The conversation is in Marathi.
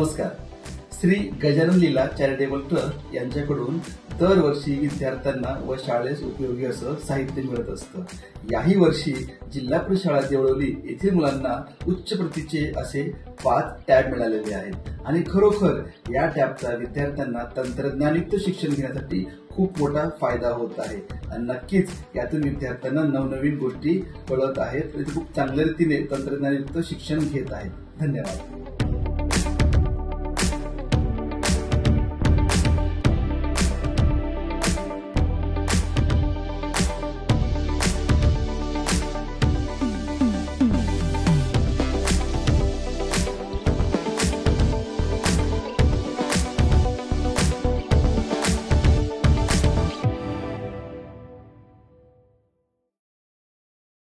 नमस्कार. श्री गजानन लीला चॅरिटेबल ट्रस्ट यांच्याकडून दरवर्षी विद्यार्थ्यांना व शाळेस उपयोगी असं साहित्य मिळत असतं. याही वर्षी जिल्हा परिषद शाळा देवळवली येथील मुलांना उच्च प्रतीचे असे 5 टॅब मिळालेले आहेत आणि खरोखर या टॅबचा विद्यार्थ्यांना तंत्रज्ञानयुक्त शिक्षण घेण्यासाठी खूप मोठा फायदा होत आहे आणि नक्कीच यातून विद्यार्थ्यांना नवनवीन गोष्टी कळत आहेत. खूप चांगल्या रीतीने तंत्रज्ञानयुक्त शिक्षण घेत आहेत. धन्यवाद.